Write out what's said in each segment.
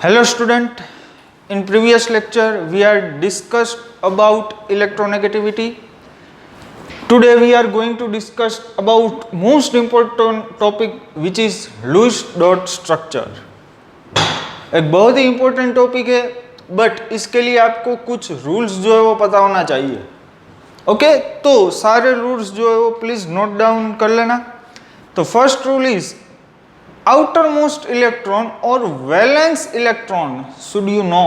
Hello student, in previous lecture we are discussed about electronegativity. Today we are going to discuss about most important topic which is Lewis dot structure. एक बहुत ही important topic है, but इसके लिए आपको कुछ rules जो है वो पता होना चाहिए. ओके तो सारे रूल्स जो है वो प्लीज नोट डाउन कर लेना. तो first rule is outermost electron और valence electron should you know.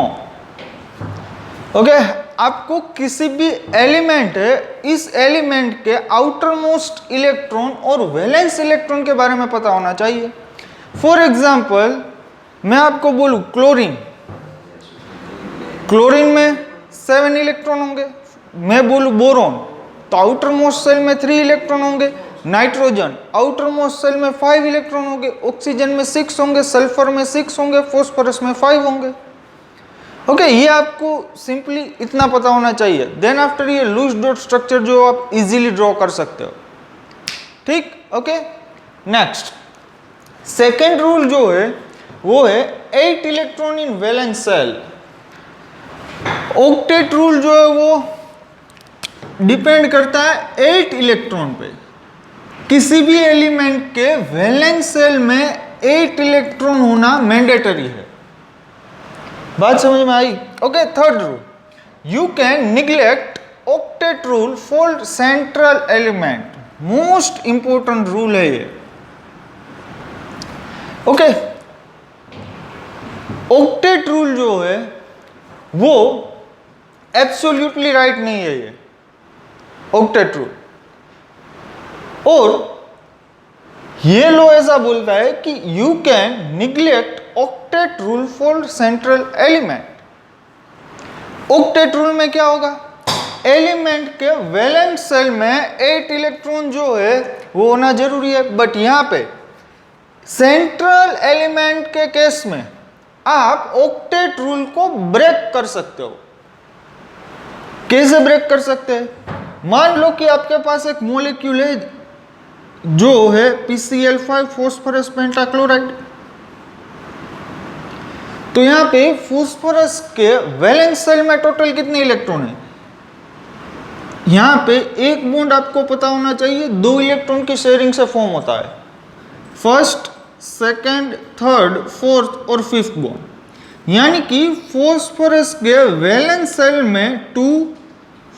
Okay आपको किसी भी एलिमेंट है इस एलिमेंट के आउटर मोस्ट इलेक्ट्रॉन और वैलेंस इलेक्ट्रॉन के बारे में पता होना चाहिए. फॉर एग्जाम्पल मैं आपको बोलूं क्लोरीन, क्लोरीन में 7 इलेक्ट्रॉन होंगे. मैं बोलूं बोरॉन तो आउटर मोस्ट सेल में 3 इलेक्ट्रॉन होंगे. नाइट्रोजन आउटर मोस्ट सेल में 5 इलेक्ट्रॉन होंगे. ऑक्सीजन में 6 होंगे, सल्फर में 6 होंगे, फॉस्फोरस में 5 होंगे. ओके ये आपको सिंपली इतना पता होना चाहिए. देन आफ्टर ये लूज डॉट स्ट्रक्चर जो आप इजीली ड्रॉ कर सकते हो. ठीक ओके. नेक्स्ट सेकेंड रूल जो है वो है 8 electron in valence shell. Octet rule जो है वो डिपेंड करता है 8 इलेक्ट्रॉन पे. किसी भी एलिमेंट के वैलेंस सेल में 8 इलेक्ट्रॉन होना मैंडेटरी है. बात समझ में आई? Okay. Third rule you can neglect octet rule for central element. Most important rule है ये. ओके ऑक्टेट रूल जो है वो एब्सोल्युटली राइट नहीं है ये ऑक्टेट रूल. और ये लो ऐसा बोलता है कि you can neglect octet rule for central element. Octet rule में क्या होगा? एलिमेंट के वैलेंस सेल में 8 इलेक्ट्रॉन जो है वो होना जरूरी है. बट यहां पे सेंट्रल एलिमेंट के केस में आप ऑक्टेट रूल को ब्रेक कर सकते हो. कैसे ब्रेक कर सकते हैं? मान लो कि आपके पास एक मॉलिक्यूल है जो है PCl5 फॉस्फोरस पेंटाक्लोराइड. तो यहां पे फॉस्फोरस के वैलेंस सेल में टोटल कितने इलेक्ट्रॉन है? यहां पे एक बॉन्ड आपको पता होना चाहिए 2 इलेक्ट्रॉन की शेयरिंग से फॉर्म होता है. फर्स्ट, सेकंड, थर्ड, फोर्थ और फिफ्थ बॉन्ड. यानी कि फॉस्फोरस के वैलेंस सेल में 2,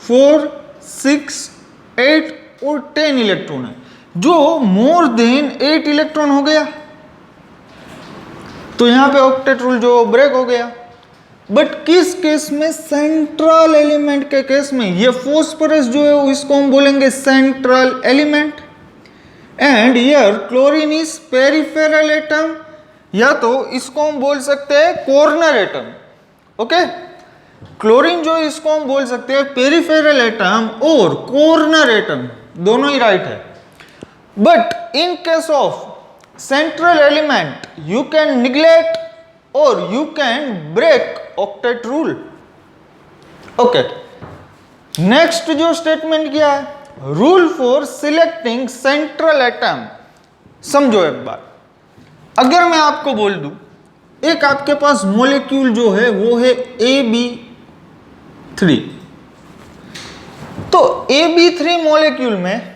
4, 6, 8 और 10 इलेक्ट्रॉन है. जो मोर देन 8 इलेक्ट्रॉन हो गया तो यहां पे ऑक्टेट रूल जो ब्रेक हो गया. बट किस केस में? सेंट्रल एलिमेंट के केस में. ये फॉस्फोरस जो है इसको हम बोलेंगे central element. And here chlorine is peripheral atom, या तो इसको हम बोल सकते हैं कॉर्नर एटम. ओके क्लोरीन जो इसको हम बोल सकते हैं पेरिफेरल एटम और कॉर्नर एटम, दोनों ही राइट है. But in case of central element you can neglect और you can break octet rule. Okay next जो स्टेटमेंट किया है rule for selecting central atom. समझो एक बार, अगर मैं आपको बोल दूं एक आपके पास मॉलिक्यूल जो है वो है AB3. तो AB3 मॉलिक्यूल में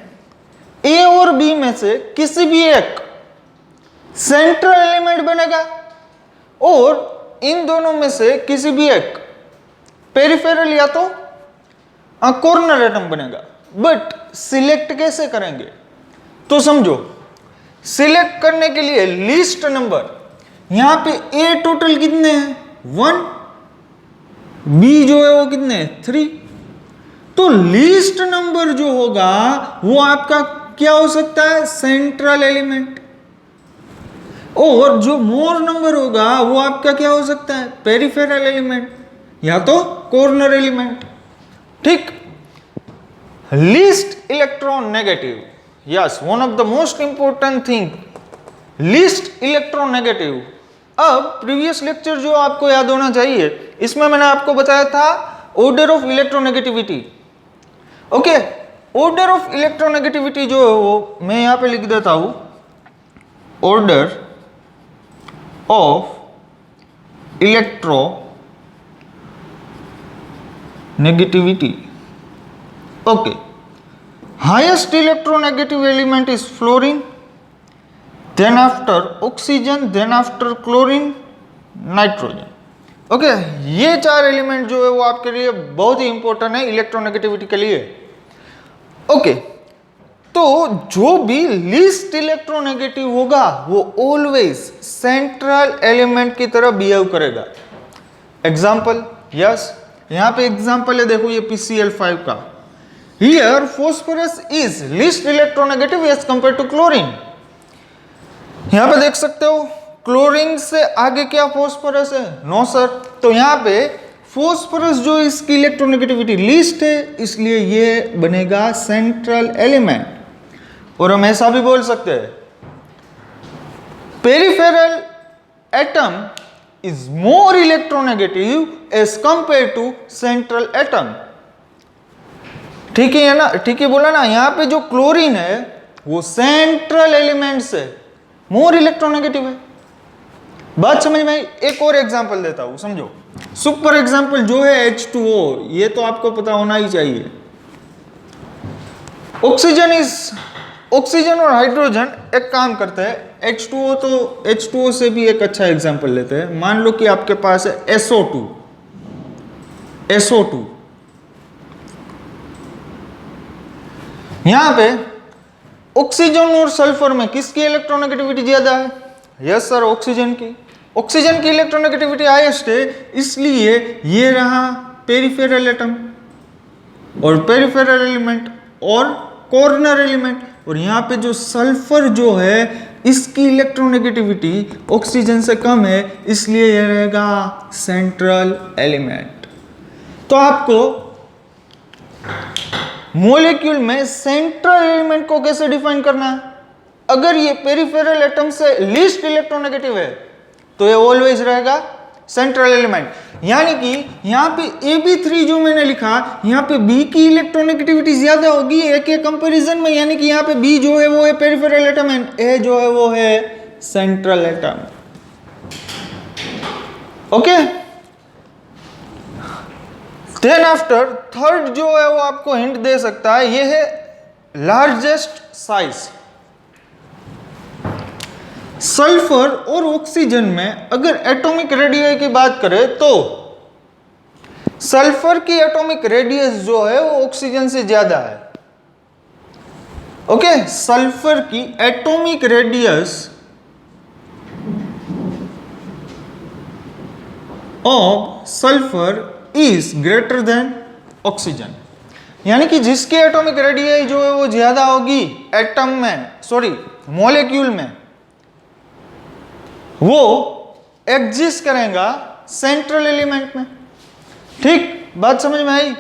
A और B में से किसी भी एक सेंट्रल एलिमेंट बनेगा और इन दोनों में से किसी भी एक पेरिफेरल या तो कॉर्नर एटम बनेगा. बट सिलेक्ट कैसे करेंगे? तो समझो सिलेक्ट करने के लिए लीस्ट नंबर, यहां पे A टोटल कितने हैं? 1, B जो है वो कितने हैं? 3. तो लीस्ट नंबर जो होगा वो आपका क्या हो सकता है? Central element. और जो मोर नंबर होगा वो आपका क्या हो सकता है? पेरिफेरल एलिमेंट या तो कॉर्नर एलिमेंट. ठीक. Least electron negative, yes one of the most important thing, least electron negative. अब प्रीवियस लेक्चर जो आपको याद होना चाहिए इसमें मैंने आपको बताया था order of electronegativity. Okay order of electronegativity जो है वो मैं यहां पे लिख देता हूं, order of electronegativity. Okay, highest electronegative element is fluorine, then after oxygen, then after chlorine, nitrogen. Okay, ये चार एलिमेंट जो है वो आपके लिए बहुत ही इंपॉर्टेंट है इलेक्ट्रोनेगेटिविटी के लिए. ओके, तो जो भी लीस्ट इलेक्ट्रोनेगेटिव होगा वो ऑलवेज सेंट्रल एलिमेंट की तरह बिहेव करेगा. एग्जांपल, यस, यहां पे एग्जांपल है, देखो ये PCl5 का. Here phosphorus is least electronegative as compared to chlorine. यहां पे देख सकते हो क्लोरीन से आगे क्या फॉस्फोरस है? No sir. तो यहां पे फॉस्फोरस जो इसकी इलेक्ट्रोनेगेटिविटी लीस्ट है, इसलिए ये बनेगा सेंट्रल एलिमेंट. और हम ऐसा भी बोल सकते हैं peripheral atom is more electronegative as compared to central atom. ठीक है ना, ठीक है बोला ना. यहां पे जो क्लोरीन है वो सेंट्रल एलिमेंट से मोर इलेक्ट्रोनेगेटिव है. बात समझ में आई? एक और एग्जांपल देता हूं, समझो. सुपर एग्जांपल जो है H2O, ये तो आपको पता होना ही चाहिए. ऑक्सीजन और हाइड्रोजन एक काम करते हैं. H2O, तो H2O से भी एक अच्छा एग्जांपल लेते हैं. मान लो कि आपके पास है SO2. यहां पे ऑक्सीजन और सल्फर में किसकी इलेक्ट्रोनेगेटिविटी ज्यादा है? यस सर, ऑक्सीजन की. ऑक्सीजन की इलेक्ट्रोनेगेटिविटी हाईएस्ट है, इसलिए ये रहा पेरिफेरल एटम और पेरिफेरल एलिमेंट और कॉर्नर एलिमेंट. और यहाँ पे जो सल्फर जो है इसकी इलेक्ट्रोनेगेटिविटी ऑक्सीजन से कम है, इसलिए ये रहेगा सेंट्रल एलिमेंट. तो आपको मॉलिक्यूल में सेंट्रल एलिमेंट को कैसे डिफाइन करना है? अगर ये पेरिफेरल एटम से लीस्ट इलेक्ट्रोनेगेटिव है तो ये ऑलवेज रहेगा सेंट्रल एलिमेंट. यानी कि यहाँ पे Ab3 जो मैंने लिखा, यहाँ पे B की इलेक्ट्रोनेगेटिविटी ज्यादा होगी A के कंपैरिजन में. यानी कि यहाँ पे B जो है वो है पेरिफेरल एटम एंड A जो है वो है central atom. Okay, then after third जो है वो आपको हिंट दे सकता है, ये है लार्जेस्ट साइज. सल्फर और ऑक्सीजन में अगर एटॉमिक रेडियस की बात करें तो सल्फर की एटॉमिक रेडियस जो है वो ऑक्सीजन से ज्यादा है. ओके, सल्फर की atomic radius of sulphur is greater than oxygen. यानी कि जिसकी एटॉमिक रेडियस जो है वो ज्यादा होगी एटम में, सॉरी मॉलिक्यूल में, वो एग्जिस्ट करेगा सेंट्रल एलिमेंट में. ठीक, बात समझ में आई?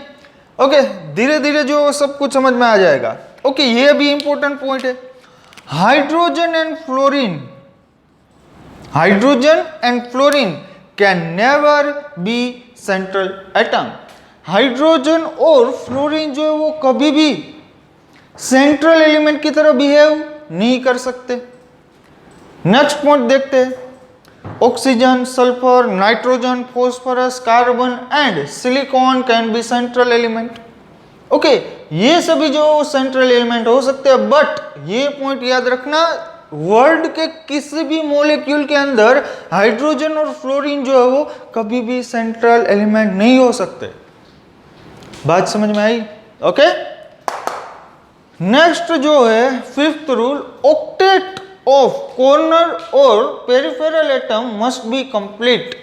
ओके, धीरे धीरे जो सब कुछ समझ में आ जाएगा. ओके, ये भी इंपॉर्टेंट पॉइंट है. Hydrogen and fluorine can never be central atom. Hydrogen और फ्लोरीन जो है वो कभी भी सेंट्रल एलिमेंट की तरह बिहेव नहीं कर सकते. नेक्स्ट पॉइंट देखते हैं. Oxygen, sulphur, nitrogen, phosphorus, carbon and silicon can be central element. Okay, ये सभी जो सेंट्रल एलिमेंट हो सकते हैं, बट ये पॉइंट याद रखना, वर्ल्ड के किसी भी मॉलिक्यूल के अंदर हाइड्रोजन और फ्लोरीन जो है वो कभी भी सेंट्रल एलिमेंट नहीं हो सकते. बात समझ में आई? ओके, नेक्स्ट जो है fifth rule, octet of corner और peripheral atom must be complete.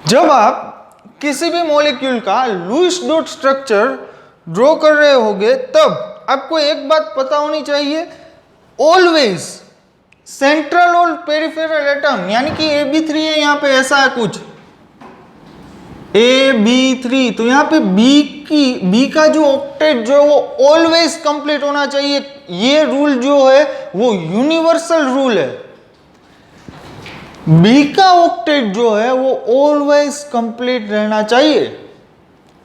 जब आप किसी भी मॉलिक्यूल का लुईस डॉट स्ट्रक्चर ड्रॉ कर रहे होगे तब आपको एक बात पता होनी चाहिए, ऑलवेज सेंट्रल और पेरिफेरल एटम, यानी कि Ab3 है, यहां पे ऐसा है कुछ Ab3, तो यहाँ पे B का जो ऑक्टेट जो है वो ऑलवेज कंप्लीट होना चाहिए. ये रूल जो है वो यूनिवर्सल रूल है. B का ऑक्टेट जो है वो ऑलवेज कंप्लीट रहना चाहिए.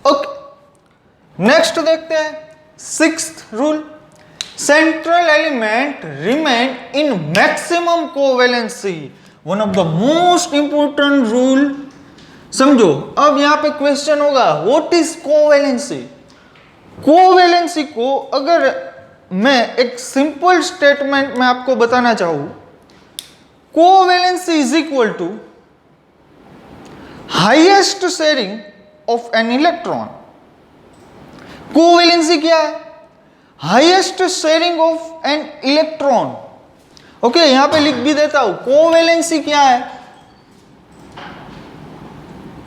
ओके, नेक्स्ट देखते हैं sixth rule. Central element remain in maximum covalency one of the most important rule. समझो, अब यहां पे क्वेश्चन होगा व्हाट इज कोवैलेंसी। कोवैलेंसी को अगर मैं एक सिंपल स्टेटमेंट में आपको बताना चाहूं, covalency is equal to highest sharing of an electron. Covalency क्या है? Highest sharing of an electron. Okay, यहां पे लिख भी देता हूं, कोवैलेंसी क्या है?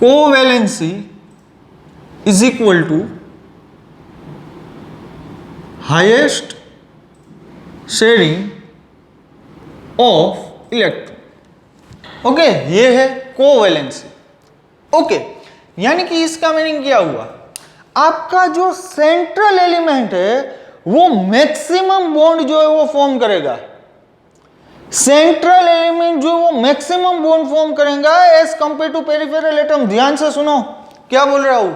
Covalency is equal to highest sharing of electron. Okay, ये है कोवैलेंसी। ओके, यानी कि इसका मीनिंग क्या हुआ? आपका जो सेंट्रल एलिमेंट है वो मैक्सिमम बॉन्ड जो है वो फॉर्म करेगा। सेंट्रल एलिमेंट जो वो मैक्सिमम बॉन्ड फॉर्म करेगा as compared to peripheral atom. ध्यान से सुनो क्या बोल रहा हूं।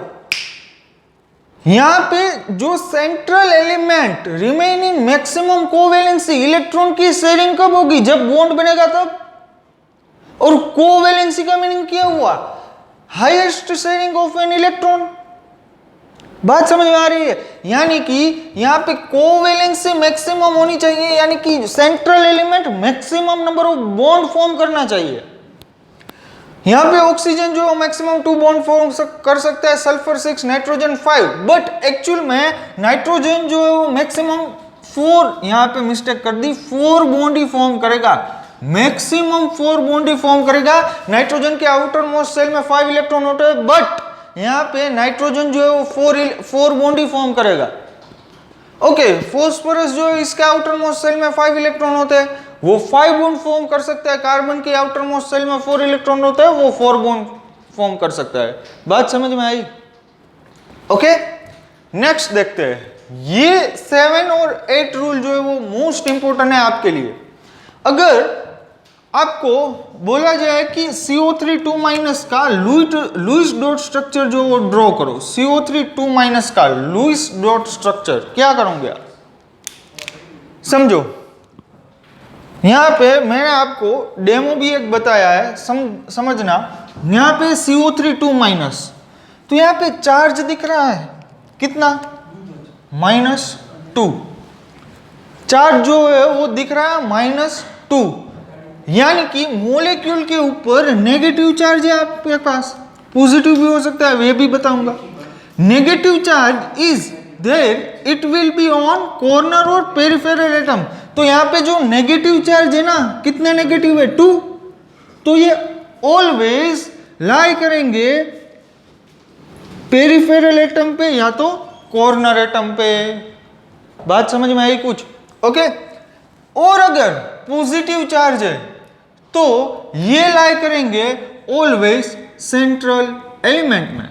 यहां पे जो central element remain in maximum covalency, electron की शेयरिंग कब होगी? जब बॉन्ड बनेगा तब। और कोवैलेंसी का मीनिंग क्या हुआ? Highest sharing of an electron. बात समझ में आ रही है? यानी कि यहां पे कोवैलेंसी मैक्सिमम होनी चाहिए, यानी कि central element maximum number of bond form करना चाहिए। यहां पे ऑक्सीजन जो मैक्सिमम 2 बॉन्ड फॉर्म कर सकता है, सल्फर 6, नाइट्रोजन 5, बट एक्चुअल में नाइट्रोजन जो है वो मैक्सिमम 4, यहां पे मिस्टेक कर दी, 4 बॉन्ड ही फॉर्म करेगा, मैक्सिमम 4 बॉन्ड ही फॉर्म करेगा। नाइट्रोजन के आउटर मोस्ट शेल में 5 इलेक्ट्रॉन होते हैं, बट यहां पे नाइट्रोजन जो है वो 4 बॉन्ड ही फॉर्म करेगा। ओके, फास्फोरस जो है इसके आउटर मोस्ट शेल में 5 इलेक्ट्रॉन होते हैं, वो 5 बॉन्ड फॉर्म कर सकता है। कार्बन के आउटर मोस्ट शेल में 4 इलेक्ट्रॉन होते हैं, वो 4 बॉन्ड फॉर्म कर सकता है। बात समझ में आई? ओके, नेक्स्ट देखते हैं। ये 7 और 8 रूल जो है वो मोस्ट इंपोर्टेंट है आपके लिए। अगर आपको बोला जाए कि CO3 का लुईस डॉट स्ट्रक्चर जो वो ड्रॉ करो, CO3 का लुईस डॉट स्ट्रक्चर, क्या करोगे आप? समझो, यहां पे मैंने आपको डेमो भी एक बताया है, समझना। यहां पे CO3 तो यहां पे चार्ज दिख रहा है कितना? -2। चार्ज जो है वो दिख रहा है -2, यानी कि मॉलिक्यूल के ऊपर नेगेटिव चार्ज है आपके पास, पॉजिटिव भी हो सकता है, वे भी बताऊंगा। Negative charge is there, it will be on corner और पेरिफेरल एटम। तो यहां पे जो नेगेटिव चार्ज है ना, कितने नेगेटिव है? 2। तो ये ऑलवेज लाई करेंगे पेरिफेरल एटम पे या तो कॉर्नर एटम पे। बात समझ में आई कुछ? ओके, और अगर पॉजिटिव चार्ज है तो ये लाई करेंगे ऑलवेज सेंट्रल एलिमेंट में।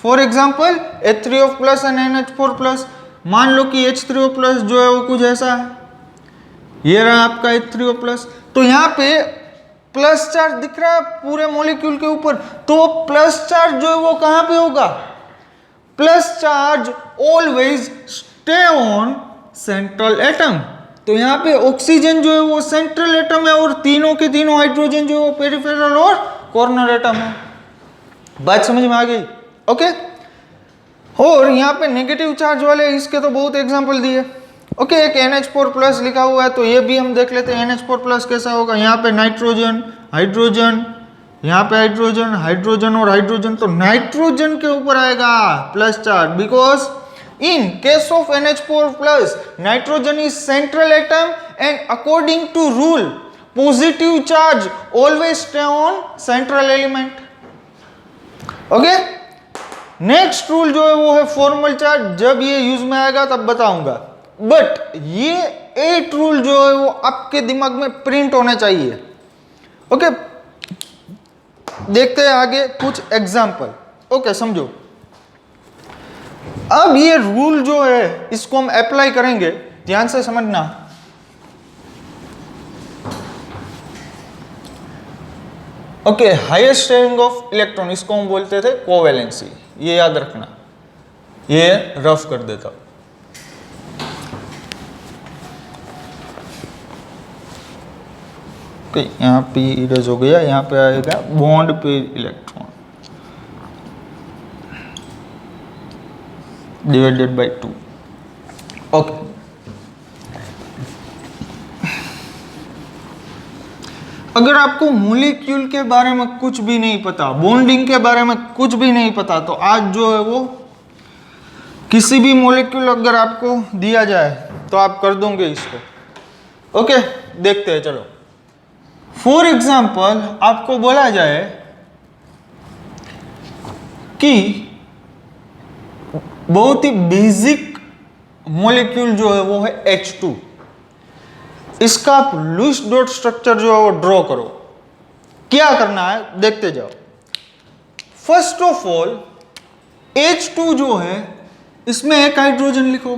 For example H3O+ and NH4+। मान लो कि H3O+ जो है वो कुछ ऐसा है, ये रहा आपका H3O+। तो यहां पे प्लस चार्ज दिख रहा है पूरे मॉलिक्यूल के ऊपर, तो प्लस चार्ज जो है वो कहां पे होगा? Plus charge always stay on central atom. तो यहां पे ऑक्सीजन जो है वो सेंट्रल एटम है, और तीनों के तीनों हाइड्रोजन जो है वो पेरिफेरल और कॉर्नर एटम है। बात समझ में आ गई? ओके, और यहां पे नेगेटिव चार्ज वाले इसके तो बहुत एग्जांपल दिए। ओके, एक NH4+ लिखा हुआ है, तो ये भी हम देख लेते हैं NH4+ कैसा होगा। यहाँ पे नाइट्रोजन, हाइड्रोजन, यहाँ पे हाइड्रोजन, हाइड्रोजन और हाइड्रोजन, तो नाइट्रोजन के ऊपर आएगा plus charge, because in case of NH4+, nitrogen is central atom and according to rule, positive charge always stay on central element. Okay? Next rule जो है वो है फॉर्मल चार्ज। जब ये यूज में आएगा तब बताऊंगा, बट ये 8 रूल जो है वो आपके दिमाग में प्रिंट होने चाहिए। ओके, देखते हैं आगे कुछ एग्जाम्पल। ओके, समझो। अब ये रूल जो है इसको हम अप्लाई करेंगे, ध्यान से समझना। Okay, highest sharing of electron, इसको हम बोलते थे कोवैलेंसी, ये याद रखना, ये रफ कर देता हूं। ओके, यहाँ पे इरेज हो गया, यहाँ पे आएगा bond pair electron divided by 2। Okay, अगर आपको मॉलिक्यूल के बारे में कुछ भी नहीं पता, बॉन्डिंग के बारे में कुछ भी नहीं पता, तो आज जो है वो किसी भी मॉलिक्यूल अगर आपको दिया जाए तो आप कर दोगे इसको। ओके, देखते हैं, चलो। फॉर एग्जाम्पल आपको बोला जाए कि बहुत ही बेसिक मॉलिक्यूल जो है वो है H2, इसका आप लुईस डॉट स्ट्रक्चर जो है वो ड्रॉ करो। क्या करना है देखते जाओ। फर्स्ट ऑफ ऑल H2 जो है इसमें एक हाइड्रोजन लिखो,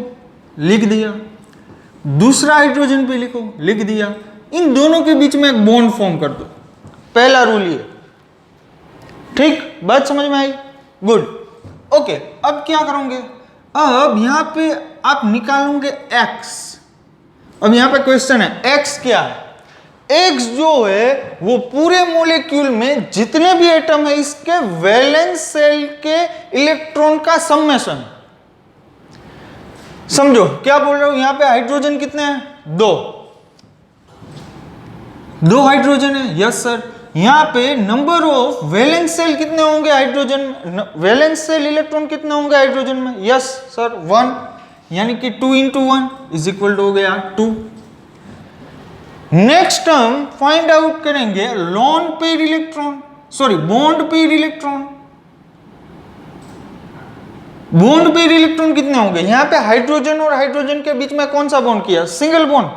लिख दिया, दूसरा हाइड्रोजन भी लिखो, लिख दिया, इन दोनों के बीच में एक बॉन्ड फॉर्म कर दो। पहला रूल ये, ठीक, बात समझ में आई? गुड। ओके, अब क्या करोगे, अब यहां पे आप निकालोगे x। अब यहां पे क्वेश्चन है x क्या है? x जो है वो पूरे मॉलिक्यूल में जितने भी एटम है इसके वैलेंस सेल के इलेक्ट्रॉन का समेशन है। समझो क्या बोल रहे हो, यहां पे हाइड्रोजन कितने हैं? दो हाइड्रोजन है, यस सर। यहां पे नंबर ऑफ वैलेंस सेल कितने होंगे हाइड्रोजन, वैलेंस सेल इलेक्ट्रॉन कितने होंगे हाइड्रोजन में? यस सर 1, यानी कि 2 × 1 इज इक्वल टू हो गया 2। नेक्स्ट हम फाइंड आउट करेंगे lone pair electron, sorry bond pair electron. Bond pair electron कितने होंगे? यहां पे हाइड्रोजन और हाइड्रोजन के बीच में कौन सा बॉन्ड किया? Single bond.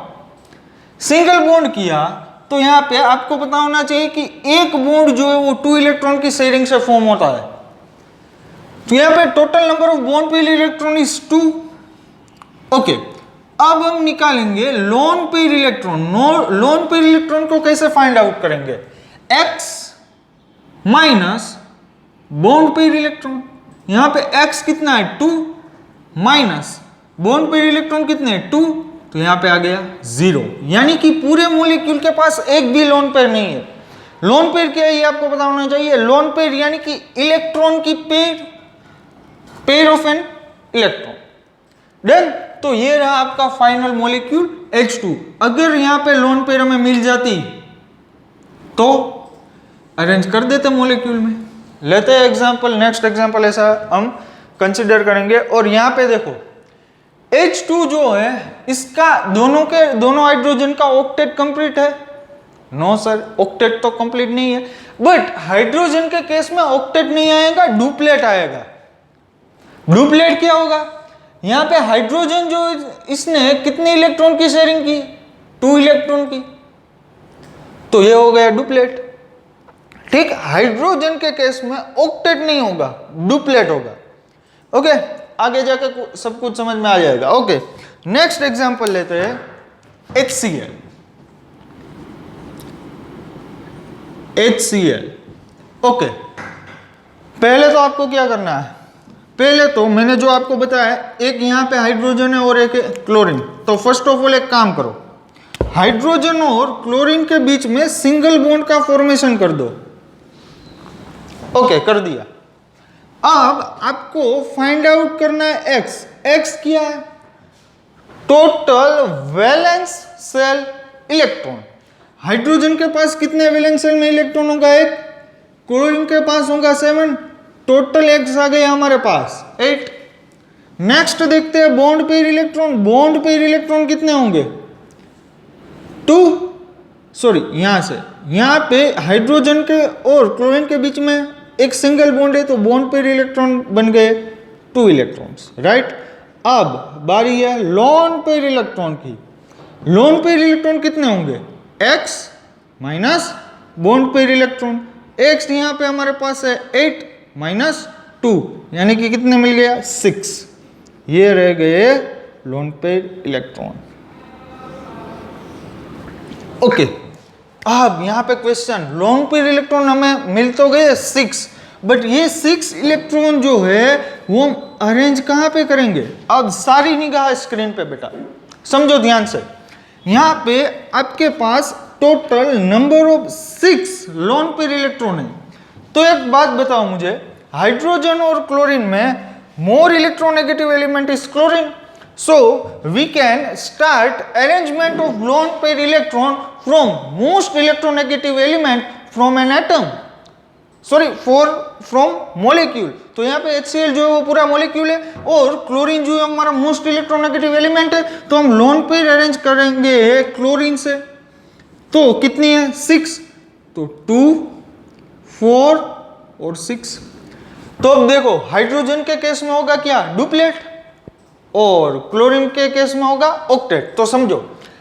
सिंगल बॉन्ड किया तो यहां पे आपको पता होना चाहिए कि एक बॉन्ड जो है वो 2 इलेक्ट्रॉन की शेयरिंग से फॉर्म होता है। तो यहां पे total number of bond pair electron is 2। Okay, अब हम निकालेंगे loan pair electron. Lone pair electron को कैसे फाइंड आउट करेंगे? x minus bond pair electron. यहां पे x कितना है? 2 माइनस बॉन्ड पेयर इलेक्ट्रॉन कितने हैं? 2, तो यहां पे आ गया 0, यानी कि पूरे मॉलिक्यूल के पास एक भी लोन पेयर नहीं है। लोन पेयर क्या है ये आपको पता होना चाहिए। लोन पेयर यानी कि इलेक्ट्रॉन की pair of an electron. Done. तो ये रहा आपका फाइनल मॉलिक्यूल H2। अगर यहां पे लोन पेयर हमें मिल जाती तो अरेंज कर देते मॉलिक्यूल में। लेते हैं एग्जांपल, नेक्स्ट एग्जांपल ऐसा हम कंसीडर करेंगे। और यहां पे देखो H2 जो है इसका दोनों हाइड्रोजन का ऑक्टेट कंप्लीट है? नो सर, ऑक्टेट तो कंप्लीट नहीं है। बट हाइड्रोजन के केस में ऑक्टेट नहीं आएगा, डुप्लेट आएगा। डुप्लेट क्या होगा? यहां पे हाइड्रोजन जो इसने कितने इलेक्ट्रॉन की शेयरिंग की? 2 इलेक्ट्रॉन की, तो ये हो गया डुप्लेट। ठीक, हाइड्रोजन के केस में ऑक्टेट नहीं होगा, डुप्लेट होगा। ओके, आगे जाकर सब कुछ समझ में आ जाएगा। ओके, नेक्स्ट एग्जांपल लेते हैं HCl। ओके, पहले तो आपको क्या करना है? पहले तो मैंने जो आपको बताया, एक यहां पे हाइड्रोजन है और एक क्लोरीन। तो फर्स्ट ऑफ ऑल एक काम करो, हाइड्रोजन और क्लोरीन के बीच में सिंगल बॉन्ड का फॉर्मेशन कर दो। ओके, कर दिया। अब आपको फाइंड आउट करना है x क्या है? Total valence shell electron. Hydrogen के पास कितने वैलेंस सेल में इलेक्ट्रॉन होगा? 1। क्लोरीन के पास होगा 7। टोटल x आ गया हमारे पास 8। नेक्स्ट देखते हैं bond pair electron. Bond pair electron कितने होंगे? 2। सॉरी, यहां से यहां पे हाइड्रोजन के और क्लोरीन के बीच में एक सिंगल बॉन्ड है, तो बॉन्ड पेयर इलेक्ट्रॉन बन गए 2 इलेक्ट्रॉन्स, राइट। अब बारी है लोन पेयर इलेक्ट्रॉन की। लोन पेयर इलेक्ट्रॉन कितने होंगे? x minus bond pair electron. x यहां पे हमारे पास है 8 माइनस 2, यानी कि कितने मिल गया? 6। ये रह गए लोन पेयर इलेक्ट्रॉन। ओके, अब यहां पे क्वेश्चन, लोन पेयर इलेक्ट्रॉन हमें मिल तो गए 6, बट ये 6 इलेक्ट्रॉन जो है वो हम अरेंज कहां पे करेंगे? अब सारी निगाह स्क्रीन पे बेटा, समझो ध्यान से। यहां पे आपके पास total number of 6 lone pair electron है। तो एक बात बताओ मुझे, हाइड्रोजन और क्लोरीन में मोर electronegative element is chlorine, so we can start arrangement of lone pair electron from most electronegative element from an atom, sorry from molecule। तो यहाँ पे HCl जो है वो पूरा मॉलिक्यूल है और क्लोरीन जो है हमारा मोस्ट इलेक्ट्रोनेगेटिव एलिमेंट है, तो हम लोन पेयर अरेंज करेंगे क्लोरीन से। तो कितनी है 6, तो 2 4 और 6। तो अब देखो हाइड्रोजन के केस में होगा क्या डुप्लेट और क्लोरीन के केस में होगा ऑक्टेट। तो समझो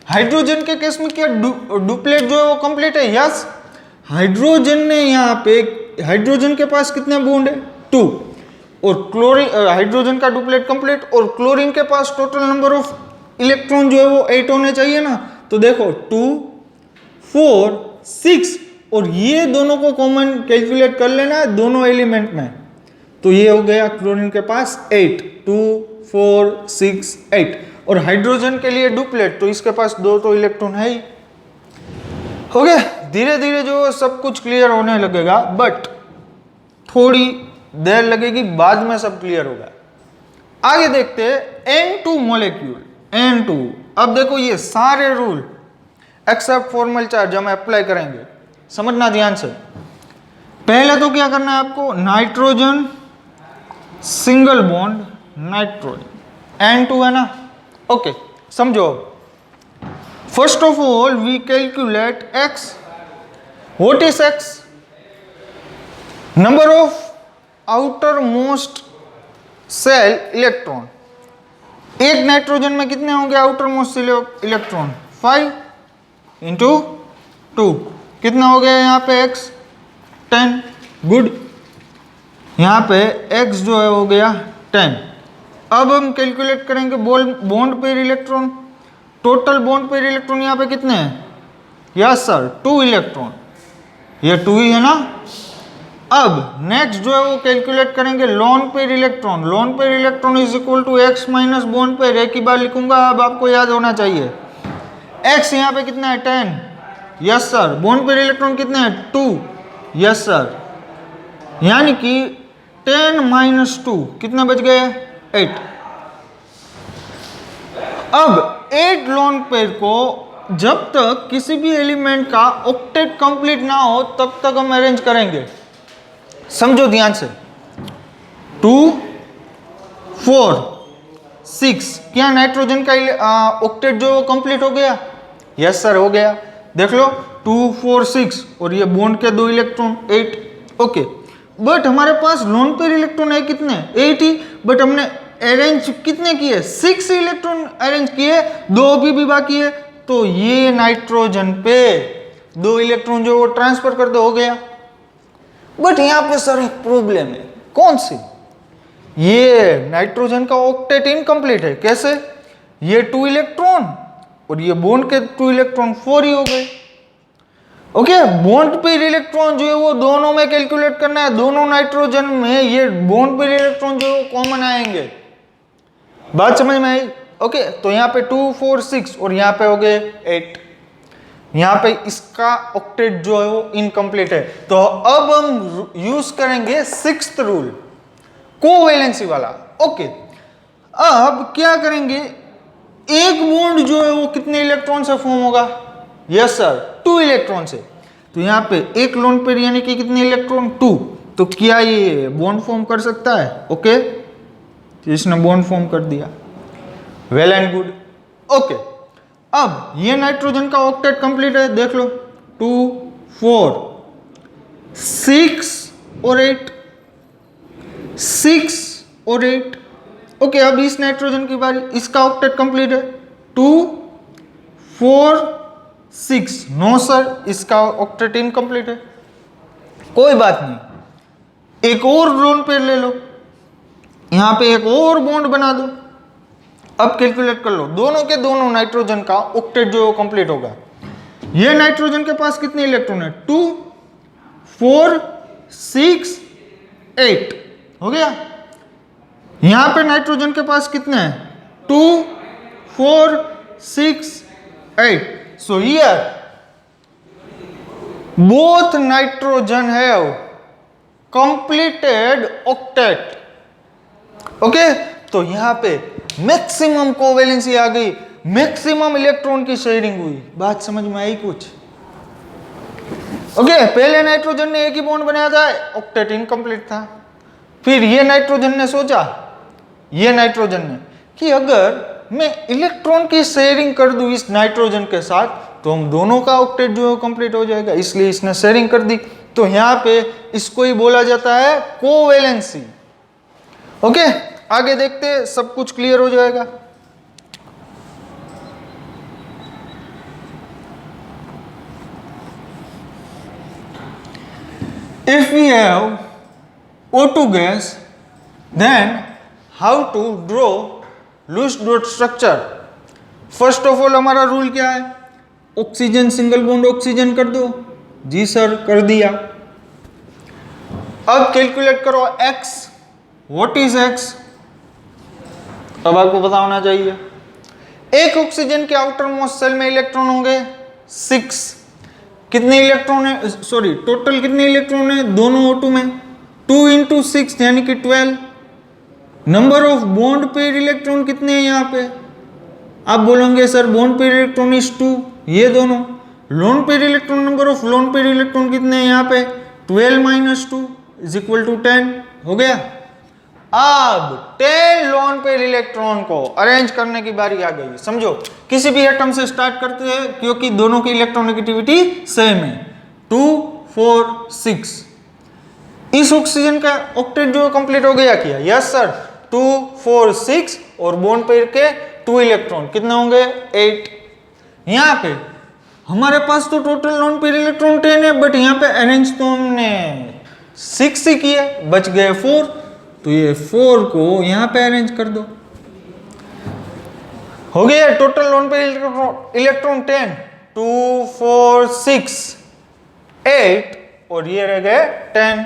हाइड्रोजन के केस में क्या डुप्लेट जो है वो कंप्लीट है, यस। हाइड्रोजन ने यहाँ पे, हाइड्रोजन के पास कितने बॉन्ड है 2 और क्लोरीन, हाइड्रोजन का डुप्लेट कंप्लीट और क्लोरीन के पास टोटल नंबर ऑफ इलेक्ट्रॉन जो है वो 8 होने चाहिए ना। तो देखो 2 4 6 और ये दोनों को कॉमन कैलकुलेट कर लेना है दोनों एलिमेंट में। तो ये हो गया क्लोरीन के पास 8, 2 4 6 8 और हाइड्रोजन के लिए डुप्लेट, तो इसके पास 2 तो इलेक्ट्रॉन है ही। हो गया, धीरे धीरे जो सब कुछ क्लियर होने लगेगा, बट थोड़ी देर लगेगी, बाद में सब क्लियर होगा। आगे देखते हैं N2 मॉलिक्यूल, N2। अब देखो ये सारे रूल एक्सेप्ट फॉर्मल चार्ज हम अप्लाई करेंगे, समझना ध्यान से। पहले तो क्या करना है आपको, nitrogen single bond nitrogen N2 है ना, ओके समझो। First of all we calculate X। What is X? Number of outermost shell electron. एक नाइट्रोजन में कितने होंगे आउटर मोस्ट इलेक्ट्रॉन? 5 इंटू 2 कितना हो गया यहाँ पे X? 10। गुड, यहाँ पे X जो है हो गया 10। अब हम कैलकुलेट करेंगे bond pair electron. Total bond pair electron यहाँ पे कितने हैं? यस सर 2 इलेक्ट्रॉन, ये 2 ही है ना। अब नेक्स्ट जो है वो कैलकुलेट करेंगे lone pair electron. Lone pair electron is equal to X minus bond pair. एक ही बार लिखूंगा, अब आपको याद होना चाहिए। X यहाँ पे कितना है 10, yes sir. Bond pair electron कितने हैं 2, यस सर। यानी कि 10 माइनस 2 कितना बच गए 8। अब 8 लोन पेयर को जब तक किसी भी एलिमेंट का ऑक्टेट कंप्लीट ना हो तब तक हम अरेंज करेंगे, समझो ध्यान से। 2 4 6 क्या नाइट्रोजन का ऑक्टेट जो कंप्लीट हो गया? यस सर हो गया। देख लो 2 4 6 और ये बॉन्ड के 2 इलेक्ट्रॉन 8, ओके। बट हमारे पास लोन पेयर इलेक्ट्रॉन है कितने? 8 ही, बट हमने अरेंज कितने किए? 6 इलेक्ट्रॉन अरेंज किए, 2 भी बाकी है। तो ये नाइट्रोजन पे 2 इलेक्ट्रॉन जो वो ट्रांसफर कर दो, हो गया। बट यहाँ पे सर एक प्रॉब्लम है, कौन सी? ये नाइट्रोजन का ऑक्टेट इनकम्प्लीट है। कैसे? ये 2 इलेक्ट्रॉन और ये बॉन्ड के 2 इलेक्ट्रॉन 4 ही हो गए, ओके। बॉन्ड पेयर इलेक्ट्रॉन जो है वो दोनों में कैलकुलेट करना है। दोनों नाइट्रोजन में ये बॉन्ड पेयर इलेक्ट्रॉन जो कॉमन आएंगे। बात समझ में आई? ओके। तो यहाँ पे 2 4 6 और यहाँ पे हो गए 8। यहाँ पे इसका ऑक्टेट जो है वो इनकम्प्लीट है। तो अब हम यूज करेंगे 6th रूल, कोवैलेंसी वाला, ओके। अब क्या करेंगे, एक बॉन्ड जो है वो कितने इलेक्ट्रॉन से फॉर्म होगा? यस सर 2 इलेक्ट्रॉन से। तो यहाँ पे एक लोन पेयर यानी कि कितने इलेक्ट्रॉन? 2। तो क्या ये बॉन्ड फॉर्म कर सकता है? ओके, तो इसने बॉन्ड फॉर्म कर दिया, वेल एंड गुड, ओके। अब ये नाइट्रोजन का ऑक्टेट कंप्लीट है, देख लो 2 4 6 और 8, 6 और 8, ओके। अब इस नाइट्रोजन की बारी, इसका ऑक्टेट कंप्लीट है 2 4 6। नो सर, इसका ऑक्टेट इनकम्प्लीट है। कोई बात नहीं, एक और लोन पेयर ले लो, यहां पे एक और बॉन्ड बना दो। अब कैलकुलेट कर लो, दोनों के दोनों नाइट्रोजन का ऑक्टेट जो कंप्लीट होगा। ये नाइट्रोजन के पास कितने इलेक्ट्रॉन है? 2 4 6 8, हो गया। यहां पे नाइट्रोजन के पास कितने हैं? 2 4 6 8। So here both nitrogen have completed octet. Okay, तो यहां पे मैक्सिमम कोवेलेंसी आ गई, मैक्सिमम इलेक्ट्रॉन की शेयरिंग हुई। बात समझ में आई कुछ? ओके, पहले नाइट्रोजन ने एक ही बॉन्ड बनाया था, ऑक्टेट इनकम्प्लीट था। फिर ये नाइट्रोजन ने सोचा, ये नाइट्रोजन ने, कि अगर मैं इलेक्ट्रॉन की शेयरिंग कर दूं इस नाइट्रोजन के साथ तो हम दोनों का ऑक्टेट जो है कंप्लीट हो जाएगा, इसलिए इसने शेयरिंग कर दी। तो यहां पे इसको ही बोला जाता है कोवेलेंसी। ओके, आगे देखते हैं, सब कुछ क्लियर हो जाएगा। If we have O2 gas, then how to draw Lewis dot structure? First of all हमारा रूल क्या है? ऑक्सीजन सिंगल बॉन्ड ऑक्सीजन कर दो। जी सर, कर दिया। अब कैलकुलेट करो x। What is x? अब आपको पता होना चाहिए। एक ऑक्सीजन के आउटर मोस्ट सेल में इलेक्ट्रॉन होंगे 6। कितने इलेक्ट्रॉन है? सॉरी, टोटल कितने इलेक्ट्रॉन है दोनों O2 में? 2 × 6 यानी कि 12। Number of bond pair electron कितने हैं यहाँ पे? आप बोलोगे sir bond pair electron is 2, ये दोनों। Loan pair electron, number of lone pair electron कितने हैं यहाँ पे? 12 - 2 = 10 हो गया। अब 10 लोन पेयर इलेक्ट्रॉन को अरेंज करने की बारी आ गई। समझो, किसी भी एटम से स्टार्ट करते हैं क्योंकि दोनों की इलेक्ट्रॉनिगेटिविटी सेम है, 2 4 6। इस ऑक्सीजन का ऑक्टेट जो कंप्लीट हो गया क्या? यस सर, 2 4 6 और बॉन्ड पेयर के 2 इलेक्ट्रॉन कितने होंगे? 8। यहाँ पे हमारे पास तो टोटल लोन पेयर इलेक्ट्रॉन 10 है, बट यहाँ पे अरेंज तो हमने 6 ही किए, बच गए 4। तो ये 4 को यहाँ पे अरेंज कर दो। हो गया टोटल लोन पेयर इलेक्ट्रॉन 10, 2 4 6 8 और ये रह गए 10।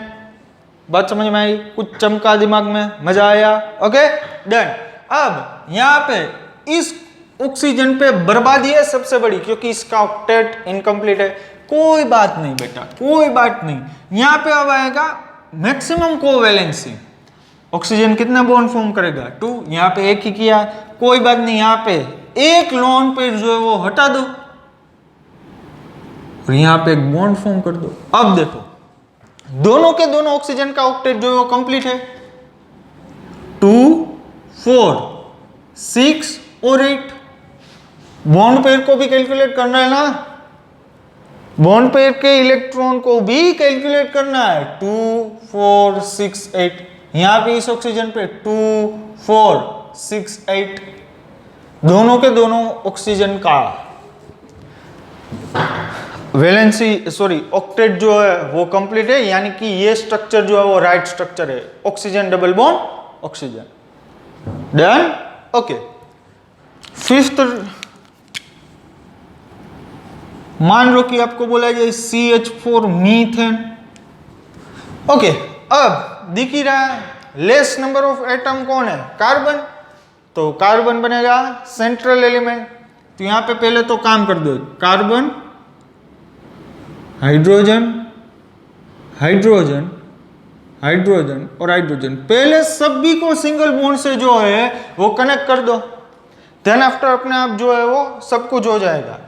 बात समझ में आई? कुछ चमका दिमाग में? मजा आया? Okay, done. अब यहां पे इस ऑक्सीजन पे बर्बादी है सबसे बड़ी, क्योंकि इसका ऑक्टेट इनकम्प्लीट है। कोई बात नहीं बेटा, कोई बात नहीं। यहां पे अब आएगा मैक्सिमम कोवेलेंसी। ऑक्सीजन कितना बॉन्ड फॉर्म करेगा? 2। यहां पे एक ही किया, कोई बात नहीं। यहां पे एक लोन पेयर जो है वो हटा दो और यहां पे एक बॉन्ड फॉर्म कर दो। अब देखो, दोनों के दोनों ऑक्सीजन का ऑक्टेट जो है वो कंप्लीट है। 2 4 6 और 8। बॉन्ड पेयर को भी कैलकुलेट करना है ना, बॉन्ड पेयर के इलेक्ट्रॉन को भी कैलकुलेट करना है। 2 4 6 8। यहां पे इस ऑक्सीजन पे 2 4 6 8, दोनों के दोनों ऑक्सीजन का वैलेंसी सॉरी ऑक्टेट जो है वो कंप्लीट है, यानी कि ये स्ट्रक्चर जो है वो राइट स्ट्रक्चर है, oxygen double bond oxygen. Done? Okay. Fifth, मान लो कि आपको बोला जाए CH4 मीथेन। ओके, अब दिख ही रहा है लेस नंबर ऑफ एटम कौन है? कार्बन। तो कार्बन बनेगा सेंट्रल एलिमेंट। तो यहां पे पहले तो काम कर दो, कार्बन हाइड्रोजन हाइड्रोजन हाइड्रोजन और हाइड्रोजन, पहले सभी को सिंगल बॉन्ड से जो है वो कनेक्ट कर दो। देन आफ्टर अपने आप जो है वो सब कुछ हो जाएगा।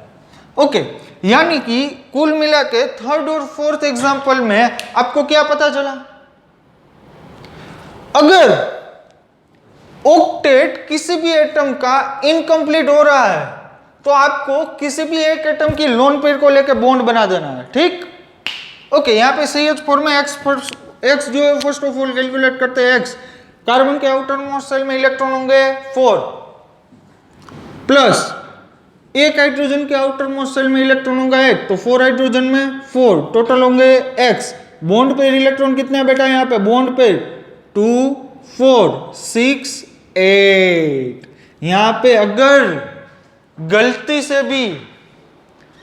ओके, यानी कि कुल मिला के थर्ड और फोर्थ एग्जांपल में आपको क्या पता चला? अगर ऑक्टेट किसी भी एटम का इनकम्प्लीट हो रहा है तो आपको किसी भी एक एटम की लोन पेयर को लेकर बॉन्ड बना देना है। ठीक? ओके, यहां पे CH4 में एक्स जो है फर्स्ट ऑफ ऑल कैलकुलेट करते हैं। एक्स, कार्बन के आउटर मोस्ट सेल में इलेक्ट्रॉन होंगे 4 प्लस एक हाइड्रोजन के आउटर मोस्ट सेल में इलेक्ट्रॉन होगा 1, तो 4 हाइड्रोजन में 4, टोटल होंगे x। बॉन्ड पेयर इलेक्ट्रॉन कितने हैं बेटा? यहां पे बॉन्ड पेयर 2 4 6 8। यहां पे अगर गलती से भी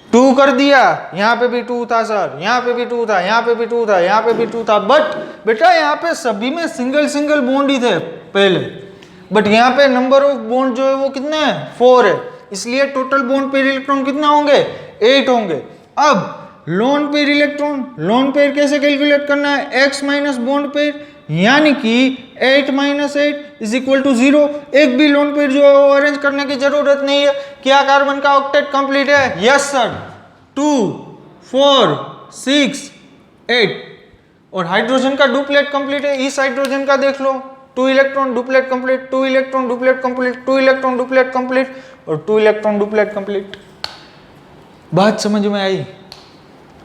2 कर दिया, यहां पे भी 2 था सर, यहां पे भी 2 था, यहां पे भी 2 था, यहां पे भी 2 था, बट बेटा यहां पे सभी में सिंगल सिंगल बॉन्ड ही थे पहले, बट यहां पे नंबर ऑफ बॉन्ड जो है वो कितने हैं? 4 है, इसलिए टोटल बॉन्ड पेयर इलेक्ट्रॉन कितने होंगे? 8 होंगे। अब loan pair electron, lone pair कैसे कैलकुलेट करना है, x माइनस बॉन्ड पेयर, यानी कि 8 माइनस 8 इज इक्वल टू 0। एक भी लोन पेयर जो है वो अरेंज करने की जरूरत नहीं है। क्या कार्बन का ऑक्टेट कंप्लीट है? Yes sir, 2 4 6 8। और हाइड्रोजन का डुप्लेट कंप्लीट है। इस हाइड्रोजन का देख लो, 2 electron duplet complete, 2 electron duplet complete, 2 electron duplet complete और 2 इलेक्ट्रॉन डुप्लेट कंप्लीट। बात समझ में आई?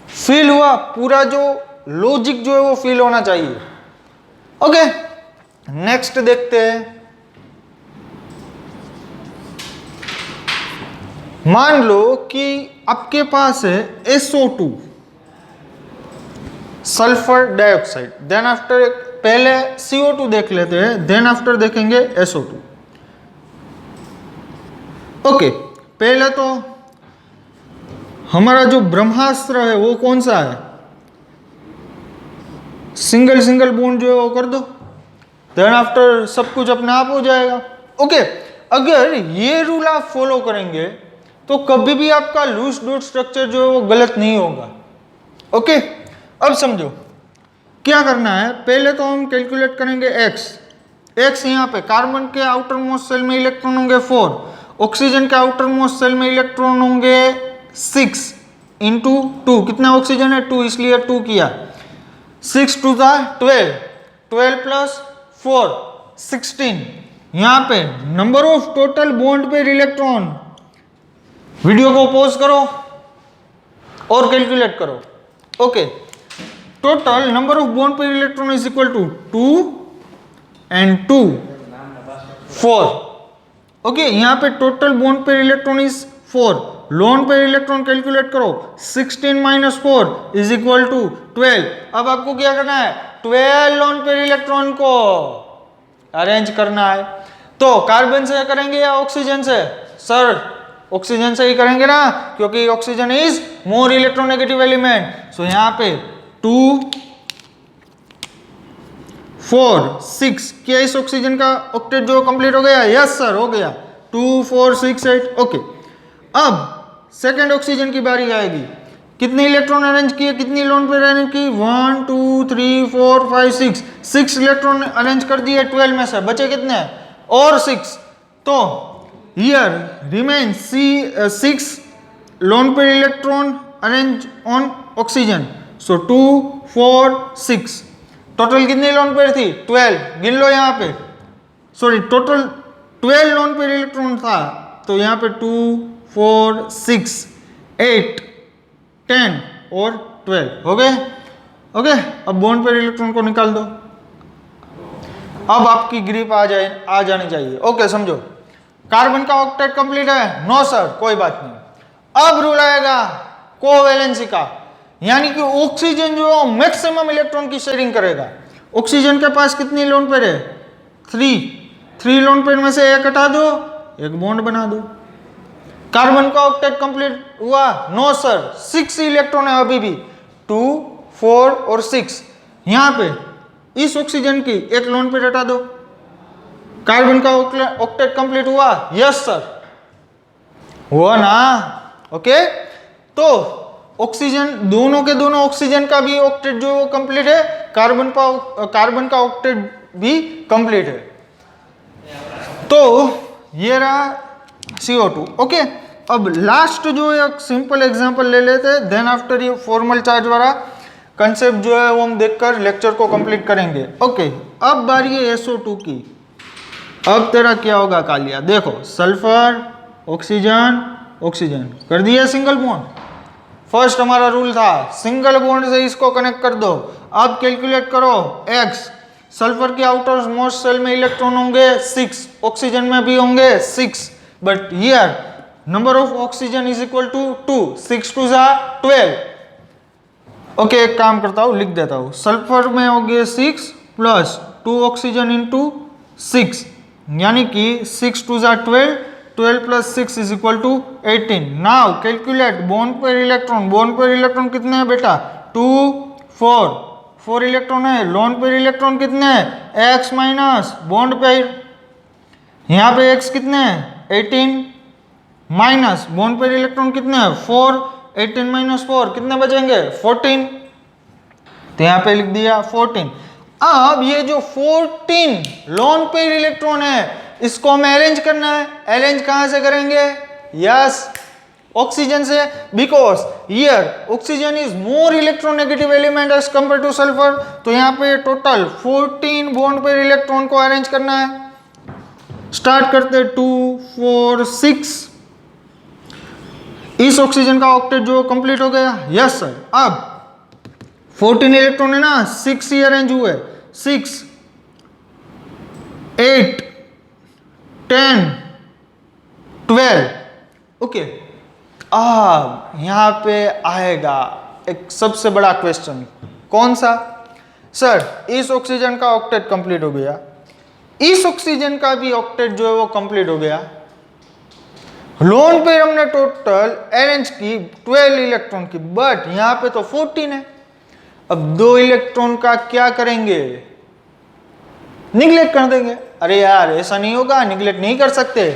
फील हुआ? पूरा जो लॉजिक जो है वो फील होना चाहिए। ओके, नेक्स्ट देखते हैं। मान लो कि आपके पास है SO2 sulphur dioxide, then after पहले CO2 देख लेते हैं, देन आफ्टर देखेंगे SO2। ओके, पहले तो हमारा जो ब्रह्मास्त्र है वो कौन सा है? सिंगल सिंगल बॉन्ड जो है वो कर दो, देन आफ्टर सब कुछ अपने आप हो जाएगा। ओके, अगर ये रूल आप फॉलो करेंगे तो कभी भी आपका लूज डॉट स्ट्रक्चर जो है वो गलत नहीं होगा। ओके, अब समझो क्या करना है। पहले तो हम कैलकुलेट करेंगे x यहाँ पे कार्बन के आउटर मोस्ट सेल में इलेक्ट्रॉन होंगे 4, ऑक्सीजन के आउटर मोस्ट सेल में इलेक्ट्रॉन होंगे 6 इंटू 2, कितना ऑक्सीजन है 2, इसलिए 2 किया, 6 2 12, 12 प्लस 4 16। यहाँ पे number of total bond pair electron, video को पॉज करो और कैलकुलेट करो। Okay, total number of bond pair electron is equal to 2 and 2 4। Okay, यहाँ पे total bond pair electron is 4, lone pair electron calculate करो, 16 minus 4 is equal to 12। अब आपको क्या करना है, 12 लोन पेयर इलेक्ट्रॉन को अरेंज करना है। तो कार्बन से करेंगे या ऑक्सीजन से? सर ऑक्सीजन से ही करेंगे ना, क्योंकि oxygen is more electronegative element. So यहाँ पे 2 4 6, क्या इस ऑक्सीजन का ऑक्टेट जो कंप्लीट हो गया? यस सर, हो गया, 2 4 6 8। ओके, अब सेकेंड ऑक्सीजन की बारी आएगी। कितने इलेक्ट्रॉन अरेंज किए, कितनी लोन पेयर अरेंज की? 1 2 3 4 5 6 इलेक्ट्रॉन अरेंज कर दिए 12 में से, बचे कितने? और 6। तो here remain 6 lone pair electron arrange on oxygen. So 2 4 6, total कितनी लोन पेयर थी? 12। गिन लो यहाँ पे, sorry total 12 loan pair electron था, तो यहाँ पे 2 4 6 8 10 और 12 हो गए। ओके, अब बॉन्ड पेयर इलेक्ट्रॉन को निकाल दो। अब आपकी ग्रिप आ जानी चाहिए। ओके, समझो कार्बन का ऑक्टेट कंप्लीट है? नो सर, कोई बात नहीं। अब रूल आएगा कोवैलेंसी का, यानी कि ऑक्सीजन जो मैक्सिमम इलेक्ट्रॉन की शेयरिंग करेगा। ऑक्सीजन के पास कितनी लोन पेयर है? 3 लोन पेयर में से एक हटा दो, एक बॉन्ड बना दो। कार्बन का ऑक्टेट कंप्लीट हुआ? नो सर, 6 इलेक्ट्रॉन है अभी भी, 2 4 और 6। यहां पे इस ऑक्सीजन की एक लोन पेयर हटा दो। कार्बन का ऑक्टेट कंप्लीट हुआ? यस सर, हुआ ना। ओके, तो ऑक्सीजन, दोनों के दोनों ऑक्सीजन का भी ऑक्टेट जो कंप्लीट है, कार्बन का ऑक्टेट भी कंप्लीट है। तो ये रहा CO2। ओके, अब लास्ट जो है एक सिंपल एग्जांपल ले लेते हैं, देन आफ्टर ये फॉर्मल चार्ज वाला कंसेप्ट जो है वो हम देखकर लेक्चर को कंप्लीट करेंगे। ओके, अब बारी है SO2 की। अब तेरा क्या होगा कालिया? देखो, सल्फर ऑक्सीजन ऑक्सीजन कर दिया सिंगल बॉन्ड। फर्स्ट हमारा रूल था सिंगल बॉन्ड से इसको कनेक्ट कर दो। अब कैलकुलेट करो x, सल्फर के आउटर मोस्ट सेल में इलेक्ट्रॉन होंगे 6, ऑक्सीजन में भी होंगे 6, but here number of oxygen is equal to 2, 6 2 12। ओके, एक काम करता हूँ, लिख देता हूँ, सल्फर में होंगे 6 प्लस 2 ऑक्सीजन इंटू 6, यानी कि 6 2 12, 12 plus 6 is equal to 18। Now calculate bond pair electron. Bond pair electron कितने हैं बेटा? 2 4 इलेक्ट्रॉन है। लोन पेयर इलेक्ट्रॉन कितने हैं? x माइनस बॉन्ड पेयर, यहाँ पे x कितने हैं? 18 माइनस बॉन्ड पेयर इलेक्ट्रॉन कितने हैं? 4, 18 माइनस 4 कितने बचेंगे 14, तो यहाँ पे लिख दिया 14। अब ये जो 14 लोन पेयर इलेक्ट्रॉन है इसको हमें अरेंज करना है। अरेंज कहां से करेंगे? यस, ऑक्सीजन से, because here oxygen is more electronegative element as compared to sulphur. तो यहाँ पे टोटल 14 बॉन्ड पेयर इलेक्ट्रॉन को अरेंज करना है। स्टार्ट करते 2 4 6। इस ऑक्सीजन का ऑक्टेट जो कंप्लीट हो गया। Yes sir. अब 14 इलेक्ट्रॉन है ना, 6 ही अरेंज हुए, 6 8 10 12। ओके, अब यहां पे आएगा एक सबसे बड़ा क्वेश्चन। कौन सा? सर इस ऑक्सीजन का ऑक्टेट कंप्लीट हो गया, इस ऑक्सीजन का भी ऑक्टेट जो है वो कंप्लीट हो गया। लोन पे हमने टोटल अरेंज की 12 इलेक्ट्रॉन की, बट यहां पे तो 14 है। अब 2 इलेक्ट्रॉन का क्या करेंगे? निगलेक्ट कर देंगे। अरे यार ऐसा नहीं होगा, निगलेक्ट नहीं कर सकते।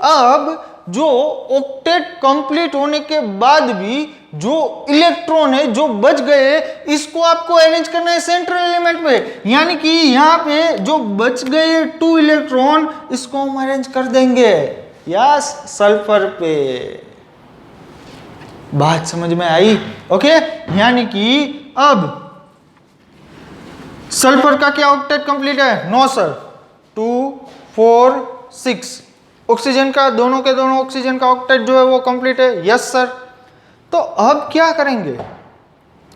अब जो ऑक्टेट कंप्लीट होने के बाद भी जो इलेक्ट्रॉन है जो बच गए, इसको आपको अरेंज करना है सेंट्रल एलिमेंट पे। यानी कि यहां पे जो बच गए 2 इलेक्ट्रॉन, इसको हम अरेंज कर देंगे यस सल्फर पे। बात समझ में आई? ओके, यानी कि अब सल्फर का क्या ऑक्टेट कंप्लीट है? No sir, 2 4 6। ऑक्सीजन का, दोनों के दोनों ऑक्सीजन का ऑक्टेट जो है वो कंप्लीट है। Yes sir. तो अब क्या करेंगे?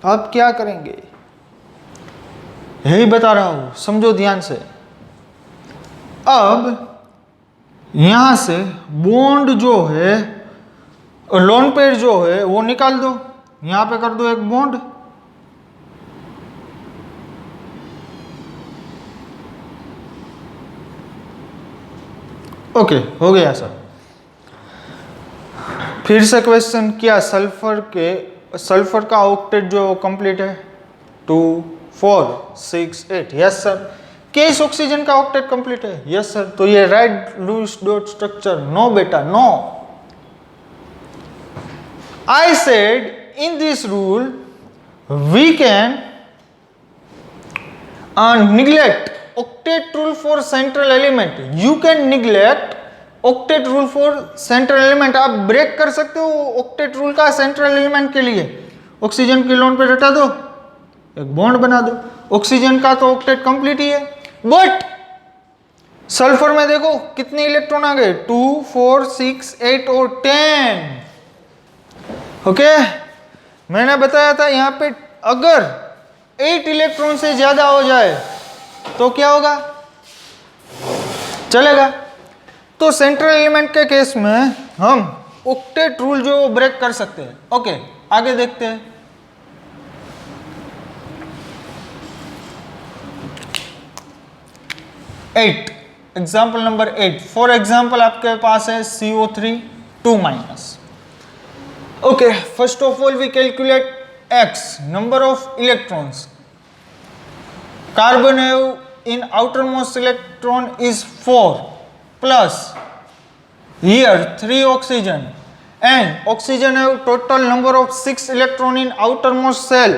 अब क्या करेंगे यही बता रहा हूं, समझो ध्यान से। अब यहां से बॉन्ड जो है, लोन पेयर जो है वो निकाल दो, यहां पे कर दो एक बॉन्ड। ओके, हो गया सर। फिर से क्वेश्चन, क्या सल्फर का ऑक्टेट जो कंप्लीट है? 2 4 6 8। Yes sir. क्या इस ऑक्सीजन का ऑक्टेट कंप्लीट है? Yes sir. तो ये right Lewis dot structure? No बेटा, no. I said in this rule we can neglect octet rule for central element. You can neglect octet rule for central element. आप break कर सकते हो octet rule का central element के लिए। Oxygen की loan पे हटा दो, एक बॉन्ड बना दो। ऑक्सीजन का तो octet कंप्लीट ही है, बट सल्फर में देखो कितने इलेक्ट्रॉन आ गए? 2 4 6 8 और 10। ओके, मैंने बताया था यहां पे अगर 8 इलेक्ट्रॉन से ज्यादा हो जाए तो क्या होगा? चलेगा। तो सेंट्रल एलिमेंट के केस में हम ऑक्टेट रूल जो ब्रेक कर सकते हैं। ओके, आगे देखते हैं। Example number 8। फॉर एग्जाम्पल आपके पास है CO3 2 minus. Okay, first of all we calculate X, number of electrons. Carbon in outermost electron is 4 plus here 3 oxygen, and oxygen have total number of 6 electron in outermost cell.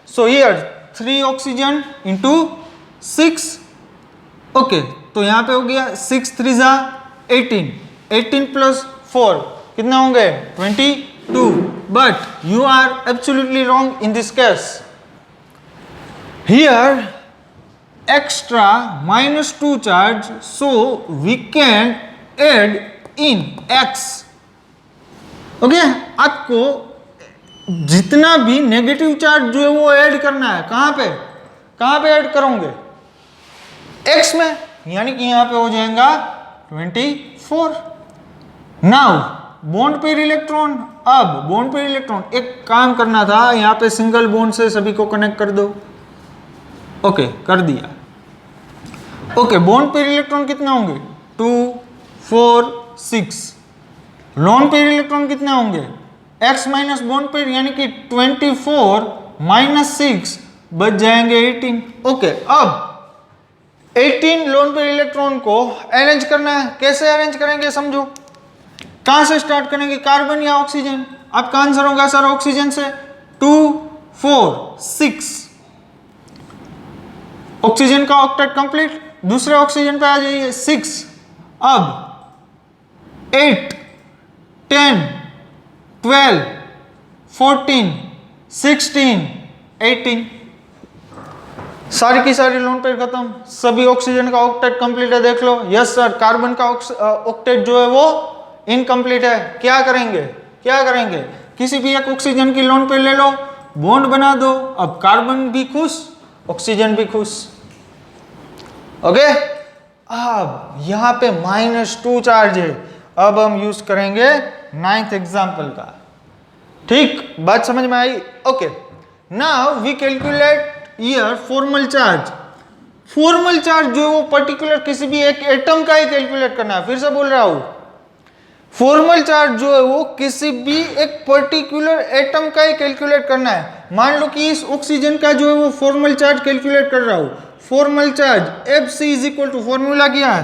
So here 3 oxygen into 6. Okay, तो यहाँ पे हो गया 6 3 जा 18, 18 plus 4 कितने होंगे? 22. But you are absolutely wrong in this case. Here extra -2 charge, so we can add in X. Okay, आपको जितना भी नेगेटिव चार्ज जो है वो ऐड करना है। कहां पे ऐड करोगे? X में, यानी कि यहां पे हो जाएगा 24। Now bond pair electron. अब बॉन्ड पेयर इलेक्ट्रॉन, एक काम करना था, यहां पे सिंगल बॉन्ड से सभी को कनेक्ट कर दो। ओके, कर दिया। ओके, बॉन्ड पेयर इलेक्ट्रॉन कितने होंगे? 2 4 6। लोन पेयर इलेक्ट्रॉन कितने होंगे? X माइनस बॉन्ड पेयर, यानी कि 24 माइनस 6 बच जाएंगे 18। ओके, अब 18 लोन पेयर इलेक्ट्रॉन को अरेंज करना है। कैसे अरेंज करेंगे समझो। कहां से स्टार्ट करेंगे? कार्बन या ऑक्सीजन? आपका आंसर होगा सर ऑक्सीजन से 2 4 6, ऑक्सीजन का ऑक्टेट कंप्लीट। दूसरे ऑक्सीजन पे आ जाइए 6, अब 8 10 12 14 16 18, सारी की सारी लोन पेयर खत्म, सभी ऑक्सीजन का ऑक्टेट कंप्लीट है। देख लो, यस सर कार्बन का ऑक्टेट जो है वो इनकम्प्लीट है। क्या करेंगे, क्या करेंगे, किसी भी एक ऑक्सीजन की लोन पेयर ले लो, बॉन्ड बना दो, अब कार्बन भी खुश, ऑक्सीजन भी खुश। ओके, अब यहां पे -2 चार्ज है। अब हम यूज करेंगे 9th एग्जाम्पल का। ठीक, बात समझ में आई? Okay, now we calculate here formal charge. Formal charge जो है वो पर्टिकुलर किसी भी एक एटम का ही कैलकुलेट करना है। फिर से बोल रहा हूं, फॉर्मल चार्ज जो है वो किसी भी एक पर्टिकुलर एटम का ही कैलकुलेट करना है। मान लो कि इस ऑक्सीजन का जो है वो फॉर्मल चार्ज कैलकुलेट कर रहा हूं। Formal charge Fc is equal to, formula क्या है,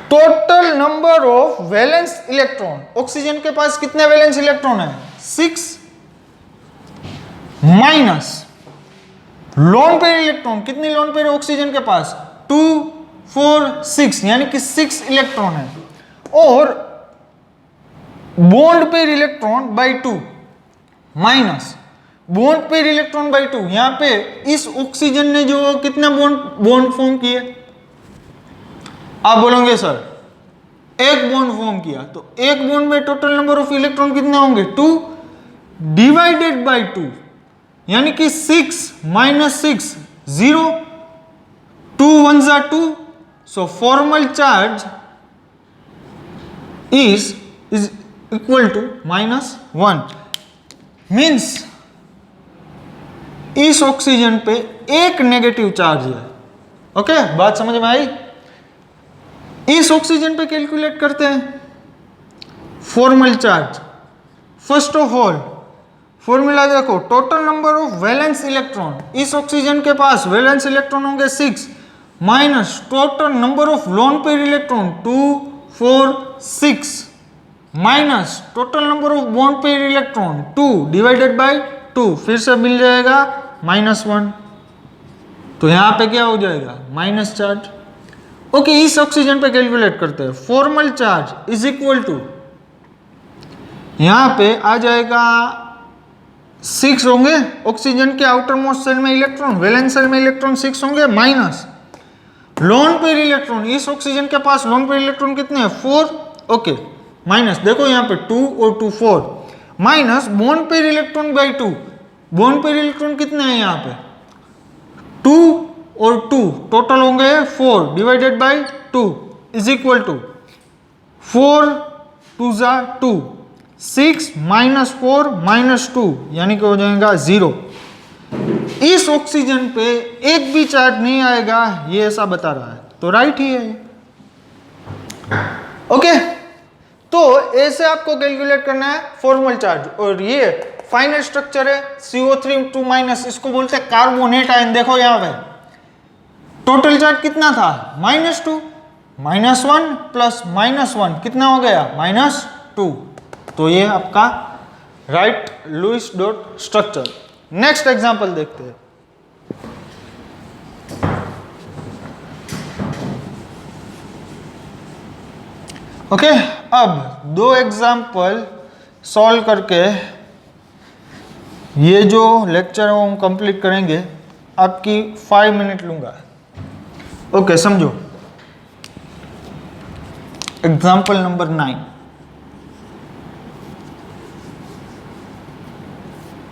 total number of valence electron. Oxygen के पास कितने वैलेंस इलेक्ट्रॉन है, 6, माइनस लोन पेयर इलेक्ट्रॉन, कितनी लोन पेयर है ऑक्सीजन के पास, 2 4 6, यानी कि 6 इलेक्ट्रॉन है, और bond pair electron by 2 minus bond pair electron by 2। यहां पे इस ऑक्सीजन ने जो कितने बॉन्ड फॉर्म किए, आप बोलोगे सर एक बॉन्ड फॉर्म किया, तो एक बॉन्ड में टोटल नंबर ऑफ इलेक्ट्रॉन कितने होंगे, 2 डिवाइडेड बाई 2, यानी कि 6 माइनस 6 0, 2 1 जा 2, so formal charge is equal to -1, means इस ऑक्सीजन पे एक नेगेटिव चार्ज है। ओके, बात समझ में आई? इस ऑक्सीजन पे कैलकुलेट करते हैं formal charge. First of all formula देखो, total number of valence electron, इस ऑक्सीजन के पास वैलेंस इलेक्ट्रॉन होंगे 6, minus total number of lone pair electron 2 4 6, minus total number of bond pair electron 2 divided by 2, फिर से मिल जाएगा -1, तो यहां पे क्या हो जाएगा, माइनस चार्ज। ओके, इस ऑक्सीजन पे कैलकुलेट करते हैं, formal charge is equal to, यहां पे आ जाएगा 6 होंगे ऑक्सीजन के आउटर मोस्ट सेल में इलेक्ट्रॉन, वैलेंस सेल में इलेक्ट्रॉन 6 होंगे, माइनस लोन पेयर इलेक्ट्रॉन, इस ऑक्सीजन के पास लोन पेयर इलेक्ट्रॉन कितने हैं, 4, ओके, माइनस देखो यहां पे 2 और 2 4, minus bond pair electron by 2, bond pair electron कितने हैं यहां पे, 2 और 2 टोटल होंगे 4 divided by 2 is equal to 4 2 जा 2, 6 माइनस 4 माइनस 2, यानी कि हो जाएगा 0। इस ऑक्सीजन पे एक भी चार्ज नहीं आएगा, ये ऐसा बता रहा है, तो राइट ही है। ओके, तो ऐसे आपको कैलकुलेट करना है फॉर्मल चार्ज। और ये फाइनल स्ट्रक्चर है CO3 इसको बोलते हैं कार्बोनेट आयन। देखो यहां पे टोटल चार्ज कितना था, -2, -1 प्लस -1 कितना हो गया, -2, तो ये आपका right Lewis dot structure. Next example देखते हैं। ओके, अब 2 एग्जांपल सॉल्व करके ये जो लेक्चर है वो हम कंप्लीट करेंगे। आपकी 5 मिनट लूंगा। ओके, समझो। एग्जांपल नंबर 9,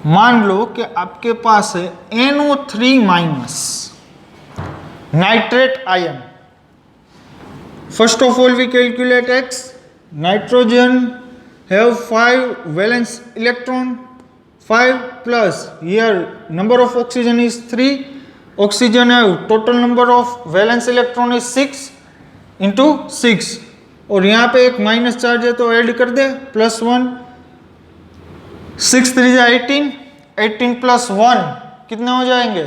मान लो कि आपके पास है NO3- nitrate ion. First of all, we calculate X. Nitrogen have 5 valence electron, 5 plus here number of oxygen is 3. Oxygen have total number of valence electron is 6 into 6. और यहाँ पे एक minus charge है तो ऐड कर दे +1, 6 3 जा 18, 18 plus 1 कितने हो जाएंगे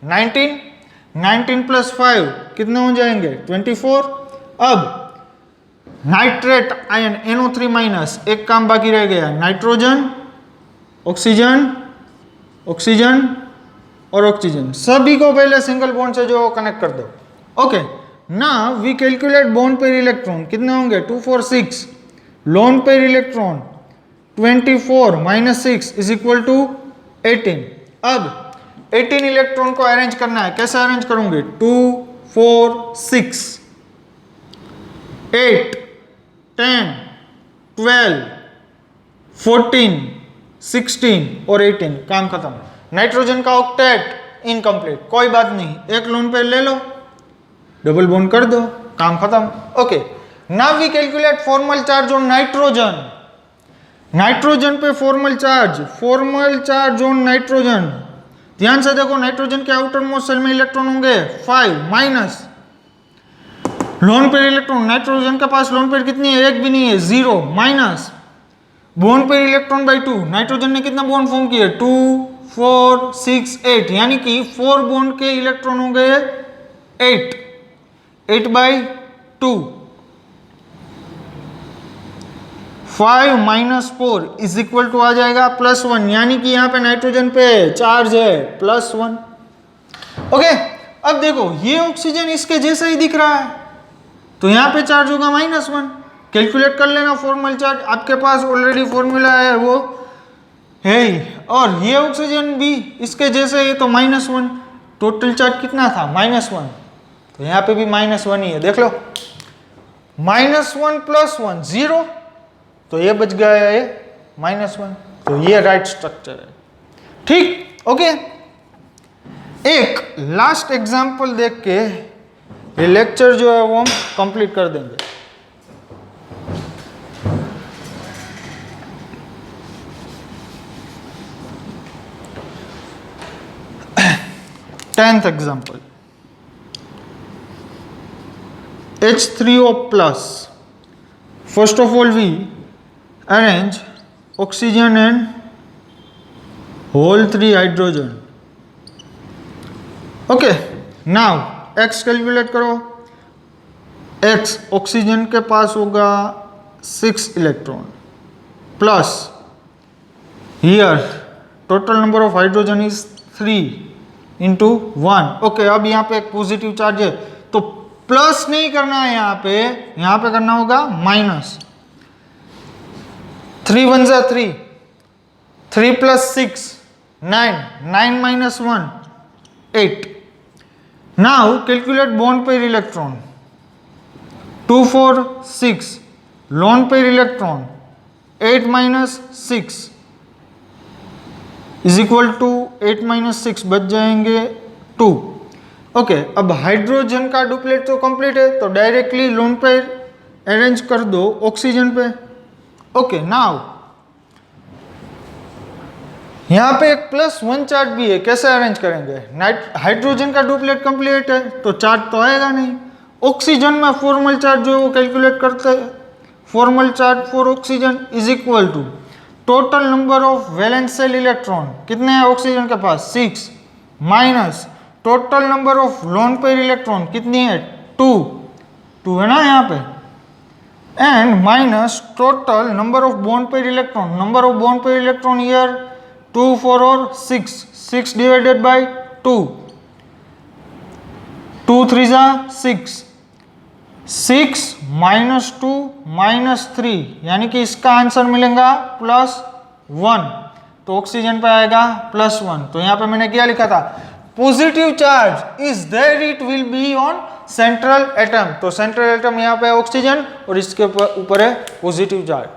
19, 19 प्लस 5 कितने हो जाएंगे 24। अब नाइट्रेट आयन NO3 माइनस, एक काम बाकी रह गया, नाइट्रोजन, ऑक्सीजन, ऑक्सीजन और ऑक्सीजन, सभी को पहले सिंगल बॉन्ड से जो कनेक्ट कर दो। Okay, now we calculate bond pair electron, कितने होंगे 2 4 6, lone pair electron 24 minus 6 is equal to 18। अब 18 इलेक्ट्रॉन को अरेंज करना है, कैसे अरेंज करूंगे, 2 4 6 8 10 12 14 16 और 18, काम खत्म। नाइट्रोजन का ऑक्टेट इनकम्प्लीट, कोई बात नहीं, एक लोन पेयर ले लो, डबल बॉन्ड कर दो, काम खत्म। Okay, now we calculate formal charge on nitrogen. Nitrogen पे फॉर्मल चार्ज ऑन नाइट्रोजन, ध्यान से देखो, नाइट्रोजन के आउटर मोस्ट शेल में इलेक्ट्रॉन होंगे 5 minus lone pair electron, nitrogen के पास लोन पेयर कितनी है, एक भी नहीं है, 0 minus bond pair electron by 2, nitrogen ने कितना बॉन्ड फॉर्म किया, 2 4 6 8, यानी कि 4 बॉन्ड के इलेक्ट्रॉन हो गए 8 by 2, 5 minus 4 is equal to आ जाएगा +1, यानी कि यहाँ पे नाइट्रोजन पे चार्ज है +1। ओके, अब देखो ये ऑक्सीजन इसके जैसा ही दिख रहा है, तो यहाँ पे चार्ज होगा -1, कैलकुलेट कर लेना फॉर्मल चार्ज, आपके पास ऑलरेडी फॉर्मूला है वो है ही, और ये ऑक्सीजन भी इसके जैसे है तो -1, टोटल चार्ज कितना था -1, तो यहाँ पे भी -1 ही है, देख लो, -1 + 1 0, तो ये बच गया है -1, तो ये राइट स्ट्रक्चर है, ठीक। ओके, एक लास्ट एग्जांपल देख के ये लेक्चर जो है वो हम कंप्लीट कर देंगे। Tenth example, H3O+, first of all we arrange oxygen and whole 3 hydrogen। Okay, now X calculate करो, X ऑक्सीजन के पास होगा 6 electron plus here total number of hydrogen is 3 × 1। Okay, अब यहाँ पे एक पॉजिटिव चार्ज है तो प्लस नहीं करना है, यहाँ पे करना होगा माइनस, 3 1 जा 3, 3 + 6 9, 9 - 1 8। Now calculate bond pair electron, 2 4 6 lone pair electron 8 - 6 is equal to 8 - 6 बच जाएंगे 2। ओके, अब हाइड्रोजन का डुप्लेट तो कंप्लीट है, तो डायरेक्टली लोन पेयर अरेंज कर दो ऑक्सीजन पे। ओके, नाउ यहाँ पे एक +1 चार्ज भी है, कैसे अरेंज करेंगे, हाइड्रोजन का डुप्लेट कंप्लीट है तो चार्ज तो आएगा नहीं, ऑक्सीजन में फॉर्मल चार्ज जो कैलकुलेट करते हैं, formal charge for oxygen is equal to total number of valence shell electron, कितने हैं ऑक्सीजन के पास 6, minus total number of lone pair electron कितनी है 2 है ना यहाँ पे, and minus total number of bond pair electron, number of bond pair electron here 2 4 और 6 डिवाइडेड बाय 2, 2 3 जा 6, 6 - 2 - 3, यानी कि इसका आंसर मिलेगा +1, तो ऑक्सीजन पे आएगा +1। तो यहाँ पे मैंने क्या लिखा था, positive charge is there it will be on central atom, तो सेंट्रल एटम यहाँ पे ऑक्सीजन और इसके ऊपर है पॉजिटिव चार्ज।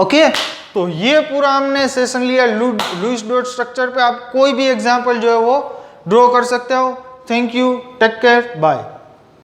ओके, तो ये पूरा हमने सेशन लिया लुईस डॉट स्ट्रक्चर पे, आप कोई भी एग्जांपल जो है वो ड्रॉ कर सकते हो। Thank you, take care, bye.